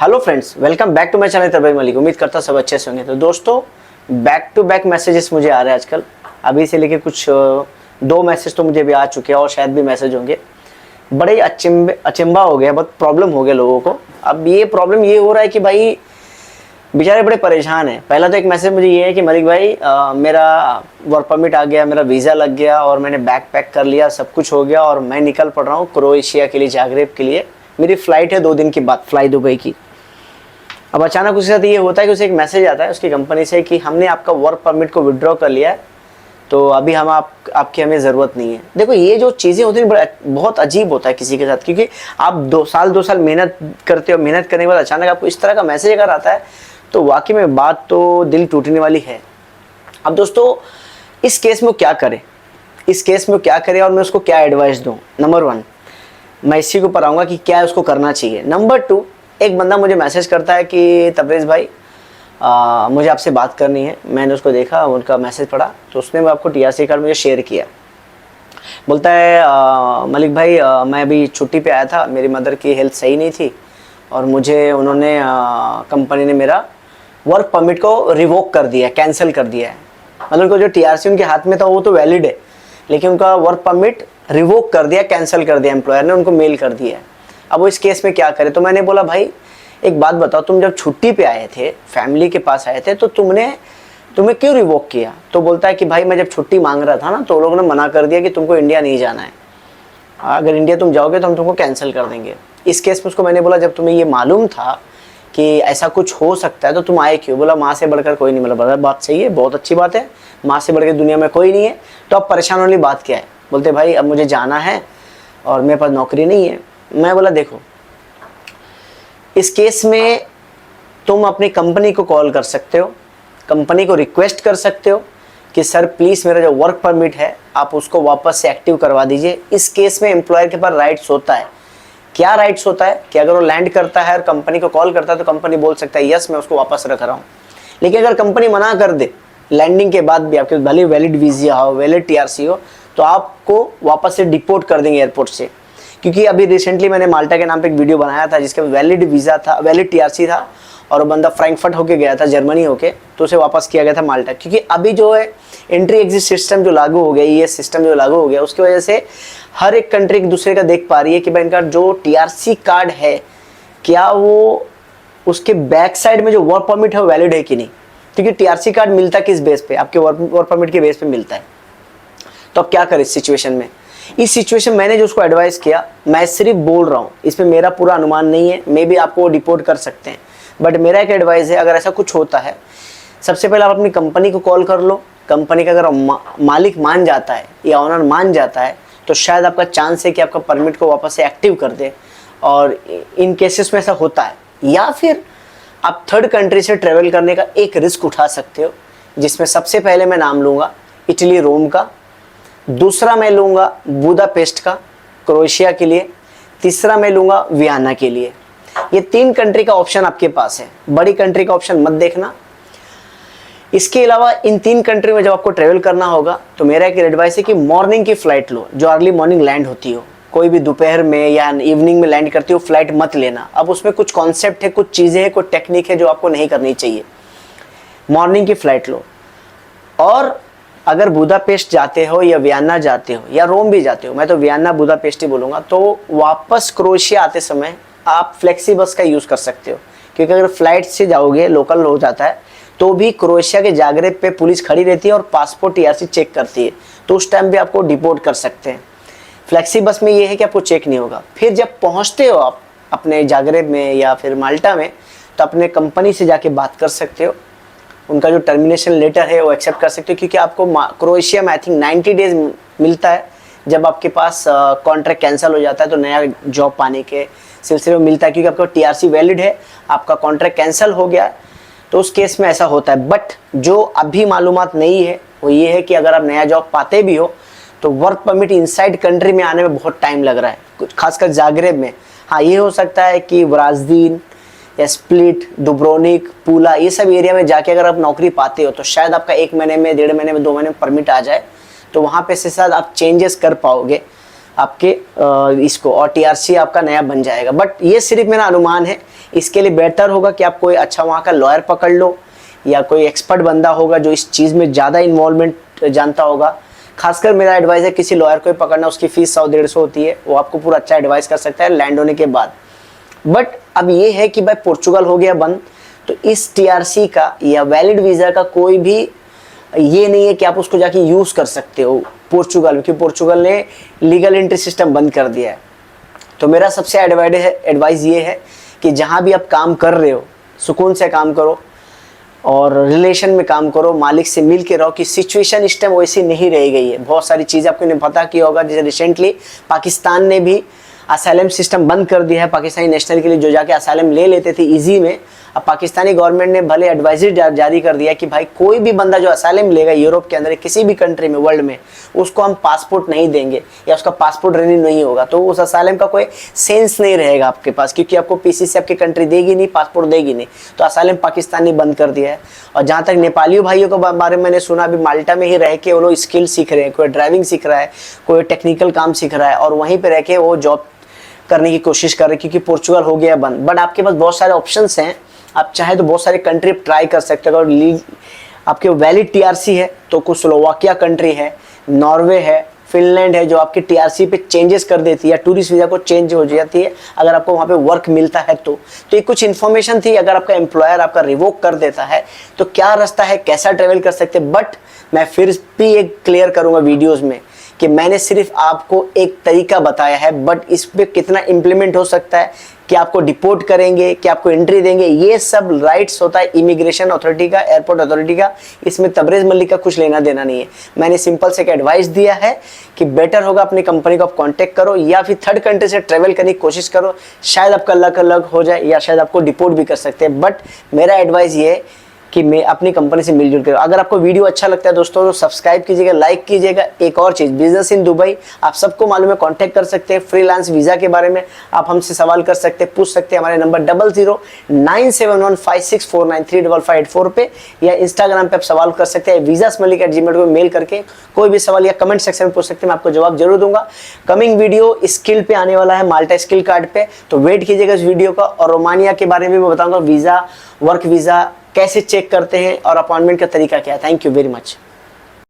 Hello friends, welcome back to my channel Tabai Malik. उम्मीद करता सब अच्छे से होंगे। तो दोस्तों, बैक टू बैक मैसेजेस मुझे आ रहे हैं आजकल। अभी से लेके कुछ 2 मैसेज तो मुझे भी आ चुके हैं और शायद भी मैसेज होंगे। बड़े अचंबा हो गया, बहुत प्रॉब्लम हो गया लोगों को। अब ये प्रॉब्लम ये हो रहा है कि भाई बेचारे बड़े परेशान हैं। पहला तो एक मैसेज मुझे ये है कि मलिक भाई मेरा वर्क परमिट आ गया, मेरा वीज़ा लग गया और मैंने बैग पैक कर लिया, सब कुछ हो गया और मैं निकल पड़ रहा हूँ क्रोएशिया के लिए, जागरेब के लिए। मेरी फ़्लाइट है 2 दिन के बाद, फ्लाई दुबई की। अब अचानक उसके साथ ये होता है कि उसे एक मैसेज आता है उसकी कंपनी से कि हमने आपका वर्क परमिट को विड्रॉ कर लिया है, तो अभी हम आपकी हमें ज़रूरत नहीं है। देखो, ये जो चीज़ें होती हैं बहुत अजीब होता है किसी के साथ, क्योंकि आप 2 साल मेहनत करते हो, मेहनत करने के बाद अचानक आपको इस तरह का मैसेज अगर आता है तो वाकई में बात तो दिल टूटने वाली है। अब दोस्तों, इस केस में क्या करें और मैं उसको क्या एडवाइस दूँ। नंबर 1, मैं इसी के ऊपर आऊँगा कि क्या उसको करना चाहिए। नंबर 2, एक बंदा मुझे मैसेज करता है कि तबरेज़ भाई मुझे आपसे बात करनी है। मैंने उसको देखा, उनका मैसेज पढ़ा, तो उसने आपको टीआरसी कार्ड मुझे शेयर किया। बोलता है मलिक भाई मैं अभी छुट्टी पे आया था, मेरी मदर की हेल्थ सही नहीं थी और मुझे उन्होंने कंपनी ने मेरा वर्क परमिट को रिवोक कर दिया, कैंसिल कर दिया है। मतलब उनको जो टीआरसी उनके हाथ में था वो तो वैलिड है, लेकिन उनका वर्क परमिट रिवोक कर दिया, कैंसिल कर दिया, एम्प्लॉयर ने उनको मेल कर दिया है। अब वो इस केस में क्या करे। तो मैंने बोला भाई एक बात बताओ, तुम जब छुट्टी पे आए थे, फैमिली के पास आए थे, तो तुम्हें क्यों रिवोक किया। तो बोलता है कि भाई मैं जब छुट्टी मांग रहा था ना, तो लोगों ने मना कर दिया कि तुमको इंडिया नहीं जाना है, अगर इंडिया तुम जाओगे तो हम तुमको कैंसिल कर देंगे। इस केस में उसको मैंने बोला जब तुम्हें ये मालूम था कि ऐसा कुछ हो सकता है तो तुम आए क्यों। बोला माँ से बढ़कर कोई नहीं। मतलब बात सही है, बहुत अच्छी बात है, माँ से बढ़कर दुनिया में कोई नहीं है, तो अब परेशान वाली बात क्या है। बोलते भाई अब मुझे जाना है और मेरे पास नौकरी नहीं है। मैं बोला देखो, इस केस में तुम अपनी कंपनी को कॉल कर सकते हो, कंपनी को रिक्वेस्ट कर सकते हो कि सर प्लीज़ मेरा जो वर्क परमिट है आप उसको वापस से एक्टिव करवा दीजिए। इस केस में एम्प्लॉयर के पास राइट्स होता है। क्या राइट्स होता है कि अगर वो लैंड करता है और कंपनी को कॉल करता है तो कंपनी बोल सकता है यस मैं उसको वापस रख रहा हूँ। लेकिन अगर कंपनी मना कर दे लैंडिंग के बाद भी, आपके भले वैलिड वीज़ा हो, वैलिड टीआरसी हो, तो आपको वापस से डिपोर्ट कर देंगे एयरपोर्ट से। क्योंकि अभी रिसेंटली मैंने माल्टा के नाम पे एक वीडियो बनाया था जिसका वैलिड वीज़ा था, वैलिड टीआरसी था, और वो बंदा फ्रैंकफर्ट होके गया था, जर्मनी होके, तो उसे वापस किया गया था माल्टा। क्योंकि अभी जो है एंट्री एग्जिट सिस्टम जो लागू हो गया, ये सिस्टम जो लागू हो गया, उसकी वजह से हर एक कंट्री एक दूसरे का देख पा रही है कि भाई इनका जो टीआरसी कार्ड है क्या वो उसके बैक साइड में जो वर्क परमिट है वो वैलिड है कि नहीं। क्योंकि टीआरसी कार्ड मिलता किस बेस पे, आपके वर्क परमिट के बेस पे मिलता है। तो अब क्या करें इस सिचुएशन में। इस सिचुएशन मैंने जो उसको एडवाइस किया, मैं सिर्फ बोल रहा हूँ, इसमें मेरा पूरा अनुमान नहीं है, मे भी आपको डिपोर्ट कर सकते हैं, बट मेरा एक एडवाइस है अगर ऐसा कुछ होता है, सबसे पहले आप अपनी कंपनी को कॉल कर लो। कंपनी का अगर मालिक मान जाता है या ऑनर मान जाता है तो शायद आपका चांस है कि आपका परमिट को वापस से एक्टिव कर दे। और इन केसेस में ऐसा होता है, या फिर आप थर्ड कंट्री से ट्रेवल करने का एक रिस्क उठा सकते हो, जिसमें सबसे पहले मैं नाम लूँगा इटली रोम का, दूसरा मैं लूँगा बुदापेस्ट का क्रोएशिया के लिए, तीसरा मैं लूँगा वियना के लिए। ये 3 कंट्री का ऑप्शन आपके पास है, बड़ी कंट्री का ऑप्शन मत देखना। इसके अलावा इन 3 कंट्री में जब आपको ट्रेवल करना होगा तो मेरा एक एडवाइस है कि मॉर्निंग की फ़्लाइट लो, जो अर्ली मॉर्निंग लैंड होती हो। कोई भी दोपहर में या इवनिंग में लैंड करती हो फ्लाइट मत लेना। अब उसमें कुछ कॉन्सेप्ट है, कुछ चीज़ें हैं, कुछ टेक्निक है जो आपको नहीं करनी चाहिए। मॉर्निंग की फ़्लाइट लो, और अगर बुदापेस्ट जाते हो या वियना जाते हो या रोम भी जाते हो, मैं तो वियना बुदापेस्ट ही बोलूँगा, तो वापस क्रोएशिया आते समय आप फ्लेक्सी बस का यूज़ कर सकते हो। क्योंकि अगर फ्लाइट से जाओगे, लोकल हो जाता है, तो भी क्रोएशिया के जागरेब पे पुलिस खड़ी रहती है और पासपोर्ट टीआरसी चेक करती है, तो उस टाइम भी आपको डिपोर्ट कर सकते हैं। फ्लेक्सी बस में ये है कि आपको चेक नहीं होगा। फिर जब पहुँचते हो आप अपने जागरेब में या फिर माल्टा में, तो अपने कंपनी से जाके बात कर सकते हो, उनका जो टर्मिनेशन लेटर है वो एक्सेप्ट कर सकते हो। क्योंकि आपको क्रोएशिया में आई थिंक 90 डेज मिलता है, जब आपके पास कॉन्ट्रैक्ट कैंसिल हो जाता है तो नया जॉब पाने के सिलसिले में मिलता है। क्योंकि आपका टीआरसी वैलिड है, आपका कॉन्ट्रैक्ट कैंसिल हो गया है, तो उस केस में ऐसा होता है। बट जो अभी मालूमात नहीं है वो ये है कि अगर आप नया जॉब पाते भी हो तो वर्क परमिट इनसाइड कंट्री में आने में बहुत टाइम लग रहा है, खासकर जागरेब में। हाँ, ये हो सकता है कि वराजदीन या स्प्लिट, दुब्रोनिक, पूला, ये सब एरिया में जाके अगर आप नौकरी पाते हो तो शायद आपका 1 महीने में, 1.5 महीने में, 2 महीने में परमिट आ जाए, तो वहाँ पे से शायद आप चेंजेस कर पाओगे आपके इसको, और टीआरसी आपका नया बन जाएगा। बट ये सिर्फ मेरा अनुमान है। इसके लिए बेहतर होगा कि आप कोई अच्छा वहाँ का लॉयर पकड़ लो या कोई एक्सपर्ट बंदा होगा जो इस चीज़ में ज़्यादा इन्वॉल्वमेंट जानता होगा। खासकर मेरा एडवाइस है किसी लॉयर को ही पकड़ना, उसकी फीस 100-150 होती है, वो आपको पूरा अच्छा एडवाइस कर सकता है लैंड होने के बाद। बट अब ये है कि भाई पोर्चुगल हो गया बंद, तो इस टीआरसी का या वैलिड वीज़ा का कोई भी ये नहीं है कि आप उसको जाके यूज़ कर सकते हो पोर्चुगल, क्योंकि पोर्चुगल ने लीगल एंट्री सिस्टम बंद कर दिया है। तो मेरा सबसे एडवाइस ये है कि जहाँ भी आप काम कर रहे हो सुकून से काम करो और रिलेशन में काम करो, मालिक से मिल के रहो, कि सिचुएशन इस टाइम वैसी नहीं रह गई है। बहुत सारी चीज़ें आपको नहीं पता किया होगा, जैसे रिसेंटली पाकिस्तान ने भी असाइलम सिस्टम बंद कर दिया है पाकिस्तानी नेशनल के लिए, जो जाके असाइलम ले लेते थे इजी में। अब पाकिस्तानी गवर्नमेंट ने भले एडवाइजरी जारी कर दिया कि भाई कोई भी बंदा जो असाइलम लेगा यूरोप के अंदर किसी भी कंट्री में वर्ल्ड में, उसको हम पासपोर्ट नहीं देंगे या उसका पासपोर्ट रिन्यू नहीं होगा, तो उस असाइलम का कोई सेंस नहीं रहेगा आपके पास, क्योंकि आपको पीसीसी आपकी कंट्री देगी नहीं, पासपोर्ट देगी नहीं। तो असाइलम पाकिस्तान ने बंद कर दिया है। और जहाँ तक नेपाली भाइयों के बारे में मैंने सुना, अभी माल्टा में ही रह के वो लोग स्किल सीख रहे हैं, कोई ड्राइविंग सीख रहा है, कोई टेक्निकल काम सीख रहा है, और वहीं पर रह के वो जॉब करने की कोशिश कर रहे हैं, क्योंकि पोर्चुगल हो गया बंद। बट आपके पास बहुत सारे ऑप्शंस हैं, आप चाहे तो बहुत सारे कंट्री ट्राई कर सकते हो। अगर आपके वैलिड टीआरसी है तो कुछ स्लोवाकिया कंट्री है, नॉर्वे है, फिनलैंड है, जो आपके टीआरसी पे चेंजेस कर देती है, टूरिस्ट वीज़ा को चेंज हो जाती है अगर आपको वहाँ पे वर्क मिलता है तो ये कुछ इन्फॉर्मेशन थी। अगर आपका एम्प्लॉयर आपका रिवोक कर देता है तो क्या रास्ता है, कैसा ट्रेवल कर सकते हैं। बट मैं फिर भी एक क्लियर करूँगा वीडियोज़ में कि मैंने सिर्फ आपको एक तरीका बताया है, बट इस पर कितना इम्प्लीमेंट हो सकता है, कि आपको डिपोर्ट करेंगे, कि आपको एंट्री देंगे, ये सब राइट्स होता है इमिग्रेशन अथॉरिटी का, एयरपोर्ट अथॉरिटी का। इसमें तबरेज़ मलिक का कुछ लेना देना नहीं है। मैंने सिंपल से एक एडवाइस दिया है कि बेटर होगा अपनी कंपनी को आप कांटेक्ट करो या फिर थर्ड कंट्री से ट्रेवल करने की कोशिश करो, शायद आपका लक हो जाए या शायद आपको डिपोर्ट भी कर सकते हैं। बट मेरा एडवाइस ये है कि मैं अपनी कंपनी से मिलजुल कर। अगर आपको वीडियो अच्छा लगता है दोस्तों तो सब्सक्राइब कीजिएगा, लाइक कीजिएगा। एक और चीज़, बिजनेस इन दुबई आप सबको मालूम है, कांटेक्ट कर सकते हैं। फ्रीलांस वीज़ा के बारे में आप हमसे सवाल कर सकते हैं, पूछ सकते हैं हमारे नंबर 00971564935584 पे, या इंस्टाग्राम पे आप सवाल कर सकते हैं visasmalik@gmail पे मेल करके। कोई भी सवाल या कमेंट सेक्शन में पूछ सकते हैं, मैं आपको जवाब जरूर दूंगा। कमिंग वीडियो स्किल पे आने वाला है, माल्टा स्किल कार्ड पे, तो वेट कीजिएगा इस वीडियो का। और रोमानिया के बारे में मैं बताऊंगा, वीज़ा, वर्क वीज़ा कैसे चेक करते हैं और अपॉइंटमेंट का तरीका क्या है। Thank you very much.